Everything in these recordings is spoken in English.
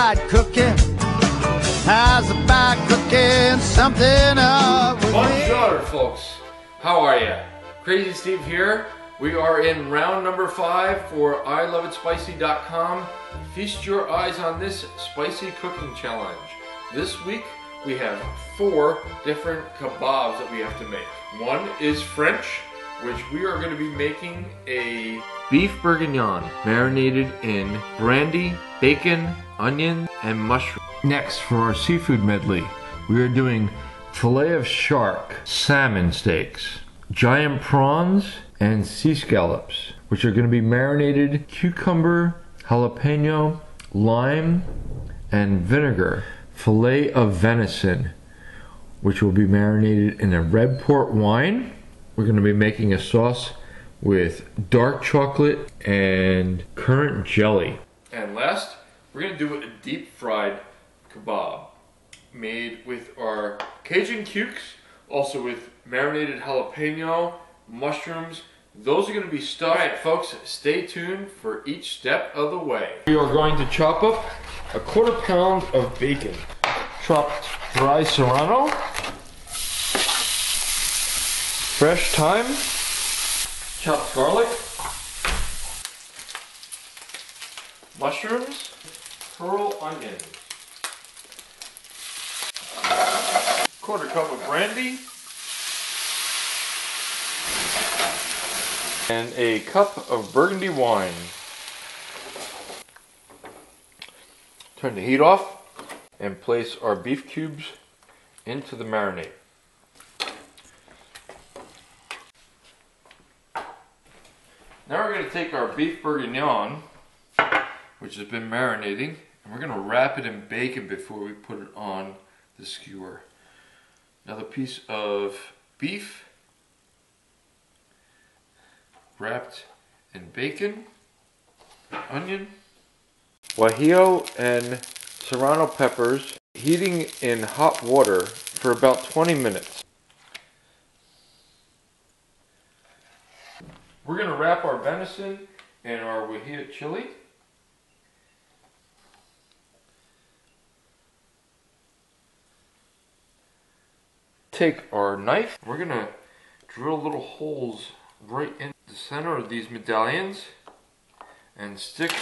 fried cookie? How's about cooking something up with me? Buongiorno, folks. How are you? Crazy Steve here. We are in round number 5 for iloveitspicy.com. Feast your eyes on this spicy cooking challenge. This week we have 4 different kebabs that we have to make. One is French, which we are going to be making a beef bourguignon marinated in brandy, bacon, onion, and mushroom. Next, for our seafood medley, we are doing fillet of shark, salmon steaks, giant prawns, and sea scallops, which are going to be marinated cucumber, jalapeno, lime, and vinegar. Fillet of venison, which will be marinated in a red port wine. We're going to be making a sauce with dark chocolate and currant jelly. And last, we're going to do a deep fried kebab made with our Cajun cukes, also with marinated jalapeno, mushrooms. Those are going to be stuffed. Alright folks, stay tuned for each step of the way. We are going to chop up a 1/4 pound of bacon, chopped dry serrano, fresh thyme, chopped garlic, mushrooms, pearl onions, 1/4 cup of brandy, and a cup of burgundy wine. Turn the heat off and place our beef cubes into the marinade. Now we're going to take our beef bourguignon, which has been marinating, and we're going to wrap it in bacon before we put it on the skewer. Another piece of beef wrapped in bacon, onion, guajillo, and serrano peppers, heating in hot water for about 20 minutes. We're going to wrap our venison in our guajillo chili. Take our knife. We're going to drill little holes right in the center of these medallions and stick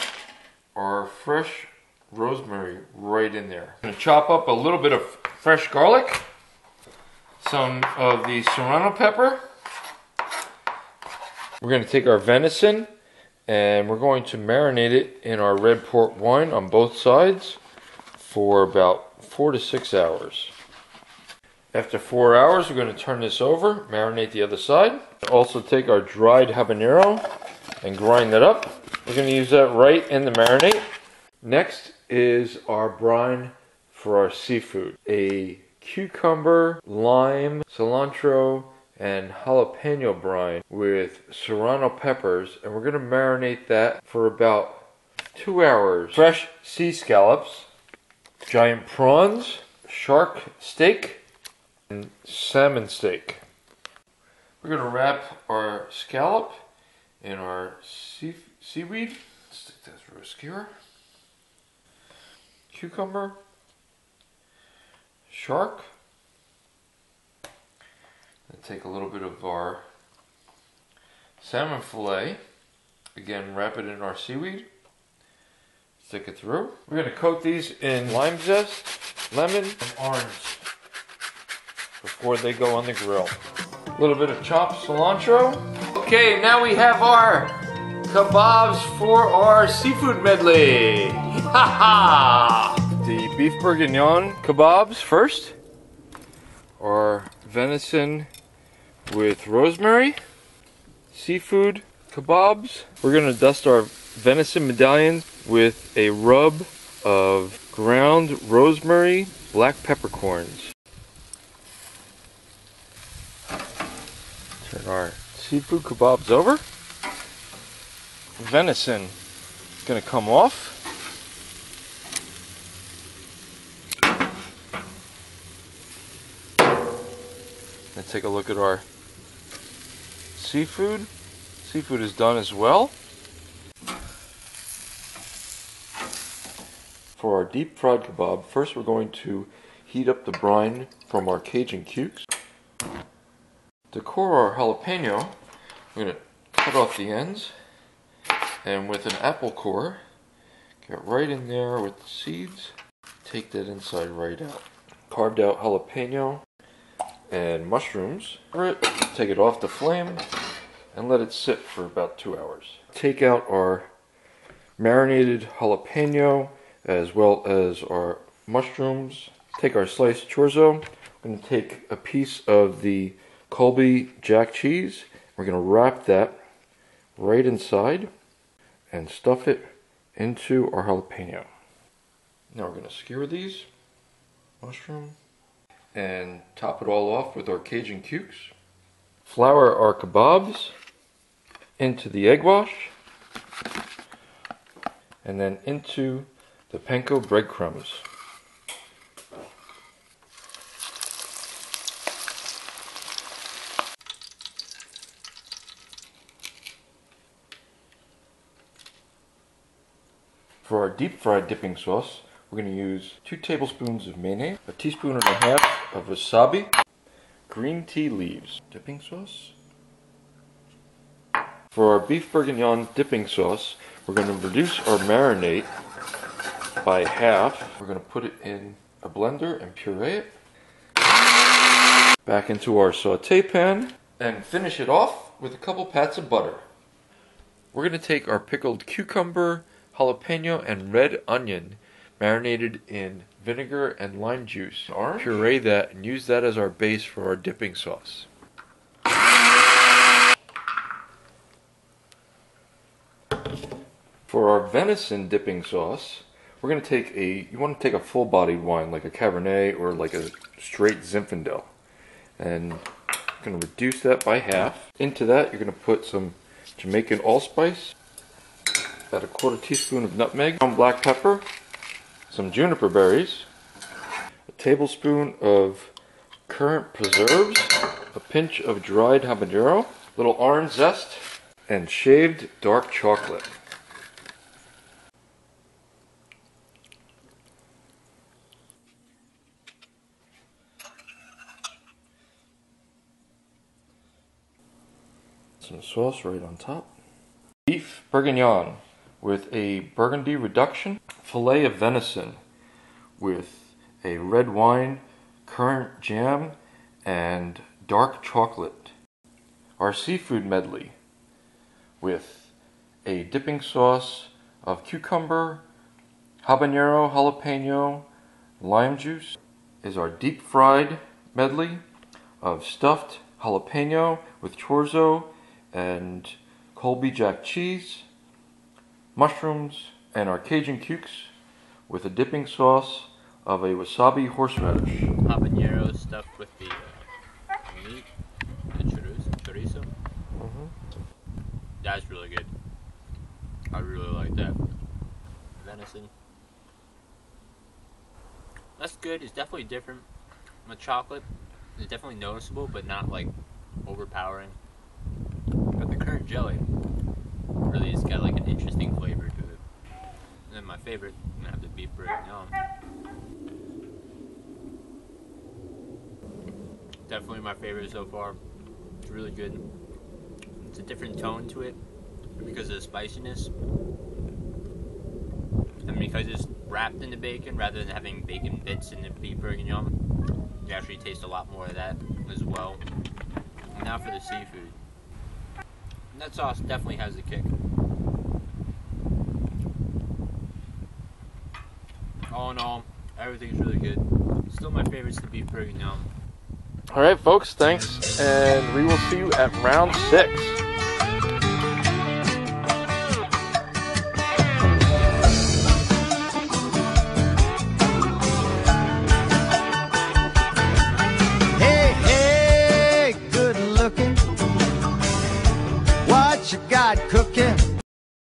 our fresh rosemary right in there. I'm going to chop up a little bit of fresh garlic, some of the serrano pepper. We're going to take our venison and we're going to marinate it in our red port wine on both sides for about 4 to 6 hours. After 4 hours, we're going to turn this over, marinate the other side. Also take our dried habanero and grind that up. We're going to use that right in the marinade. Next is our brine for our seafood. A cucumber, lime, cilantro, and jalapeno brine with serrano peppers, and we're going to marinate that for about 2 hours. Fresh sea scallops, giant prawns, shark steak, and salmon steak. We're going to wrap our scallop in our seaweed. Stick that through a skewer. Cucumber, shark. And take a little bit of our salmon fillet. Again, wrap it in our seaweed. Stick it through. We're going to coat these in lime zest, lemon, and orange before they go on the grill. A little bit of chopped cilantro. Okay, now we have our kebabs for our seafood medley. The beef bourguignon kebabs first. Our venison with rosemary. Seafood kebabs. We're going to dust our venison medallions with a rub of ground rosemary, black peppercorns. Turn our seafood kebabs over. Venison is going to come off. Let's take a look at our seafood. Seafood is done as well. For our deep fried kebab, first we're going to heat up the brine from our Cajun cukes. To core our jalapeno, we're going to cut off the ends, and with an apple core, get right in there with the seeds, take that inside right out. Carved out jalapeno and mushrooms, take it off the flame and let it sit for about 2 hours. Take out our marinated jalapeno as well as our mushrooms. Take our sliced chorizo. We're going to take a piece of the Colby Jack cheese. We're going to wrap that right inside and stuff it into our jalapeno. Now we're going to skewer these mushroom and top it all off with our Cajun cukes. Flour our kebabs into the egg wash and then into the panko breadcrumbs. For our deep fried dipping sauce, we're going to use 2 tablespoons of mayonnaise, a teaspoon and a half of wasabi, green tea leaves, dipping sauce. For our beef bourguignon dipping sauce, we're going to reduce our marinade by half. We're going to put it in a blender and puree it. Back into our saute pan and finish it off with a couple pats of butter. We're going to take our pickled cucumber, jalapeno, and red onion marinated in vinegar and lime juice. Puree that and use that as our base for our dipping sauce. For our venison dipping sauce, we're going to take you want to take a full-bodied wine like a Cabernet or like a straight Zinfandel. And you're going to reduce that by half. Into that you're going to put some Jamaican allspice, about a 1/4 teaspoon of nutmeg, some black pepper, some juniper berries, a tablespoon of currant preserves, a pinch of dried habanero, little orange zest, and shaved dark chocolate. Some sauce right on top. Beef bourguignon with a burgundy reduction. Filet of venison with a red wine, currant jam, and dark chocolate. Our seafood medley with a dipping sauce of cucumber, habanero, jalapeno, lime juice is our deep fried medley of stuffed jalapeno with chorizo and Colby Jack cheese, mushrooms, and our Cajun cukes with a dipping sauce of a wasabi horseradish. Habanero stuffed with the meat, the chorizo. That's really good. I really like that. Venison. That's good. It's definitely different. The chocolate is definitely noticeable, but not like overpowering. But the currant jelly really has got like an interesting flavor to it. And then my favorite, I'm gonna have the beef bourguignon. Definitely my favorite so far. It's really good. It's a different tone to it because of the spiciness. And because it's wrapped in the bacon rather than having bacon bits in the beef bourguignon, you actually taste a lot more of that as well. And now for the seafood. And that sauce definitely has the kick. All in all, everything's really good. Still my favorite is the beef bourguignon. Alright folks, thanks, and we will see you at round 6.